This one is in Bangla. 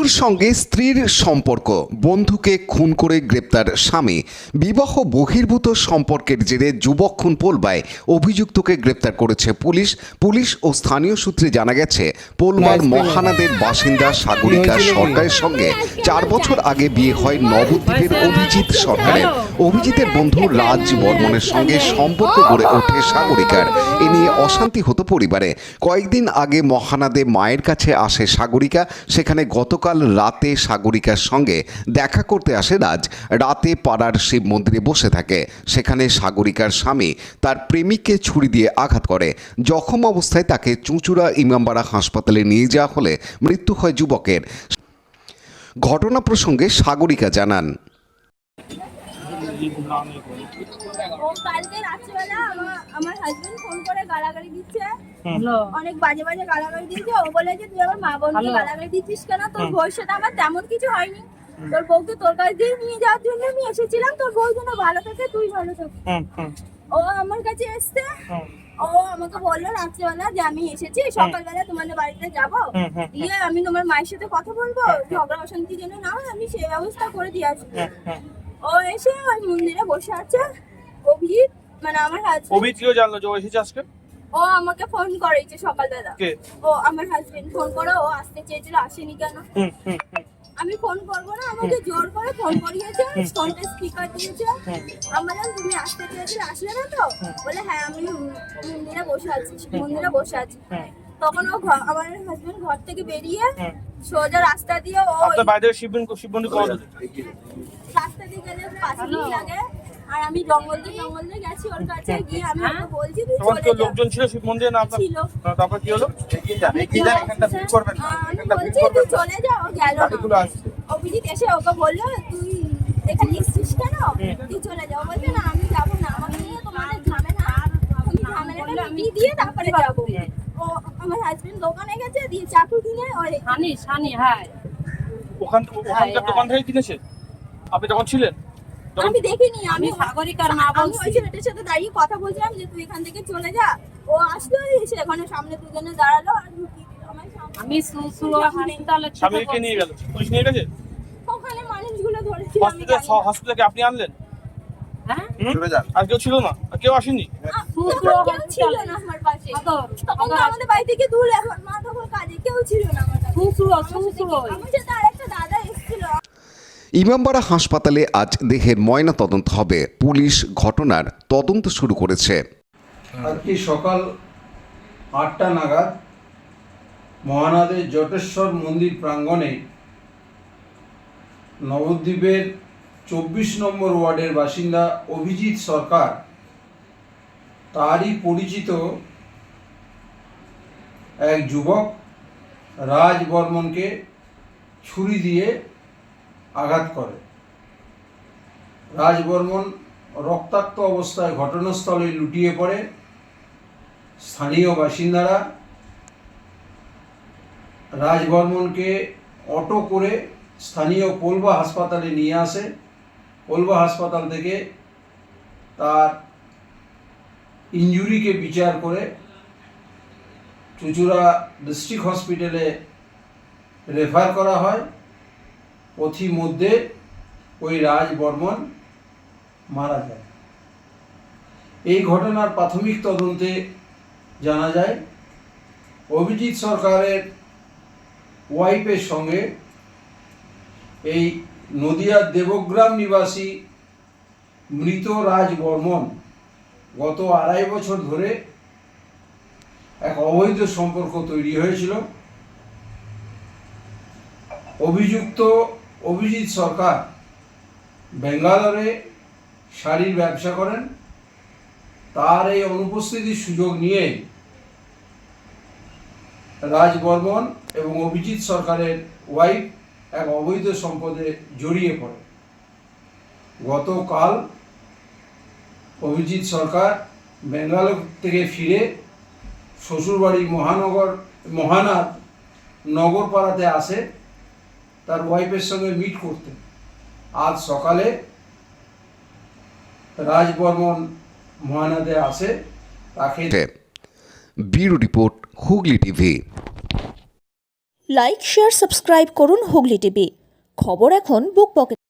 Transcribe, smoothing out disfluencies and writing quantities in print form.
বন্ধুর সঙ্গে স্ত্রীর সম্পর্ক, বন্ধুকে খুন করে গ্রেপ্তার স্বামী। বিবাহ বহির্ভূত সম্পর্কের জেরে যুবক খুন পোলবায় অভিযুক্তকে গ্রেপ্তার করেছে পুলিশ ও স্থানীয় সূত্রে জানা গেছে পোলবার মহানাদের বাসিন্দা সাগরিকা সরকারের সঙ্গে 4 বছর আগে বিয়ে হয় নবদ্বীপের অভিজিৎ সরকারের। অভিজিতের বন্ধু রাজ বর্মনের সঙ্গে সম্পর্ক গড়ে ওঠে সাগরিকার। এ নিয়ে অশান্তি হতো পরিবারে। কয়েকদিন আগে মহানাদে মায়ের কাছে আসে সাগরিকা। সেখানে গতকাল রাতে সাগরিকার সঙ্গে দেখা করতে আসে রাতে পাড়ার শিব মন্দিরে বসে থাকে। সেখানে সাগরিকার স্বামী তার প্রেমিককে ছুরি দিয়ে আঘাত করে। জখম অবস্থায় তাকে চুঁচুড়া ইমামবাড়া হাসপাতালে নিয়ে যাওয়া হলে মৃত্যু হয় যুবকের। ঘটনা প্রসঙ্গে সাগরিকা জানান, কালকে রাত্রিবেলা আমার হাজবেন্ড ফোন করে গালাগালি দিচ্ছে, অনেক বাজে বাজে গালাগালি দিচ্ছে। ও বলে যে তুই আমার মা বোনকে গালাগালি দিচ্ছিস কেন, তোর বউর সাথে আমার তেমন কিছু হয়নি, তোর বউকে তোর কাছে দিয়ে নিয়ে যাওয়ার জন্য আমি এসেছিলাম, তোর বউ যেন ভালো থাকে, তুই ভালো থাক। ও আমার কাছে এসছে, ও আমাকে বললো রাত্রিবেলা যে আমি এসেছি, সকালবেলা তোমাদের বাড়িতে যাবো, দিয়ে আমি তোমার মায়ের সাথে কথা বলবো, ঝগড়া অশান্তি যেন না হয় আমি সেই ব্যবস্থা করে দিয়ে আসবো। ও এসে ওই মন্দিরে বসে আছে। অভিজিৎ মানে আমার হাজবেন্ড। অভিজিৎ কিও জানলো যে ও এসেছে আজকে? ও আমাকে ফোন করেছে সকালবেলা। ও আমার হাজবেন্ড ফোন করে, ও আসতে চেয়েছিল, আসেনি কেন? আমি ফোন করবো না, আমাকে জোর করে ফোন করিয়েছে, ফোনটা স্পিকার দিয়েছে। আমরা তুমি আসতে চেয়েছিলে, আসলে না তো? বলে হ্যাঁ আমি মন্দিরে বসে আছি। তখন ও আমার হাজবেন্ড ঘর থেকে বেরিয়ে সোজা রাস্তা দিয়ে ও আপনার বাইরে শিবমন্দির কত দূর? রাস্তা দিয়ে গেলে 5 মিনিট লাগে। আর আমি জঙ্গল দিয়ে গেছি ওর কাছে, গিয়ে আমি ওকে বলছি তুই চলে যা। লোকজন ছিল শিব মন্দিরে না আপনার? ছিল। তারপর কি হলো? এখানটা ফিট করবেন না, এখানটা ফিট করবেন, তুই চলে যা। ও গেল না। অভিজিৎ এসে ওকে বললো তুই এখানে এসেছিস কেন, তুই চলে যা। ও বলছে না আমি যাবো না, আমাকে নিয়ে তোমাদের ঝামেলাটা মিটিয়ে দিয়ে তারপরে যাবো। ও আমার হাজবেন্ড দোকানে গেছে, দিয়ে চাকু কিনে ওরে হানি হ্যাঁ ওখানকার দোকান থেকে কিনেছে। আপনি যখন ছিলেন? আমি দেখিনি, আমি সাগরিকার মা বলছি, ওই ছেলেটার সাথে দাঁড়িয়ে কথা বলছিলাম যে তুই এখান থেকে চলে যা। ও আসলো, এসে এখানে সামনে দুজনে দাঁড়ালো আর আমি হাসপাতালে স্বামীকে নিয়ে গেল, পুলিশ নিয়ে গেছে। ওখানে মানুষগুলো ধরেছিল, আমি হসপিটালে আপনি আনলেন? হ্যাঁ আর কেউ ছিল না? আর কেউ আসেনি? কেউ ছিল না আমার পাশে। তখন তো আমাদের বাড়ি থেকে দূর, এখন মা তখন কাজে, কেউ ছিল না আমার কাছে। আমার সাথে আরেকটা দাদা এসেছিল। ইমামবাড়া হাসপাতালে আজ দেহের ময়না তদন্ত হবে। পুলিশ ঘটনার তদন্ত শুরু করেছে। আজকে সকাল 8টা নাগাদ মহানাদের জটেশ্বর মন্দির প্রাঙ্গণে নবদ্বীপের 24 নম্বর ওয়ার্ডের বাসিন্দা অভিজিৎ সরকার তারই পরিচিত এক যুবক রাজ বর্মনকে ছুরি দিয়ে আঘাত করে। রাজ বর্মন রক্তাক্ত অবস্থায় ঘটনাস্থলে লুটিয়ে পড়ে। স্থানীয় বাসিন্দারা রাজ বর্মনকে অটো করে স্থানীয় পোলবা হাসপাতালে নিয়ে আসে। পোলবা হাসপাতাল থেকে তার ইনজুরিকে বিচার করে চুঁচুড়া ডিস্ট্রিক্ট হসপিটালে রেফার করা হয়। পথিমধ্যে ওই রাজ বর্মন মারা যায়। এই ঘটনার প্রাথমিক তদন্তে জানা যায় অভিজিৎ সরকারের ওয়াইফের সঙ্গে এই নদিয়ার দেবগ্রাম নিবাসী মৃত রাজ বর্মন গত 2.5 বছর ধরে এক অবৈধ সম্পর্ক তৈরি হয়েছিল। অভিযুক্ত অভিজিৎ সরকার ব্যাঙ্গালোরে শাড়ির ব্যবসা করেন। তার এই অনুপস্থিতির সুযোগ নিয়ে রাজ বর্মন এবং অভিজিৎ সরকারের ওয়াইফ এক অবৈধ সম্পদে জড়িয়ে পড়ে। গতকাল অভিজিৎ সরকার ব্যাঙ্গালোর থেকে ফিরে শ্বশুরবাড়ি মহানাদ নগরপাড়াতে আসে তার ওয়াইফের সঙ্গে মিট করতে। আজ সকালে রাজ বর্মন মহানাদে আসে, তাকে bureau report, Hooghly TV. Like share subscribe করুন হুগলি টিভি। খবর এখন বুক পকেট।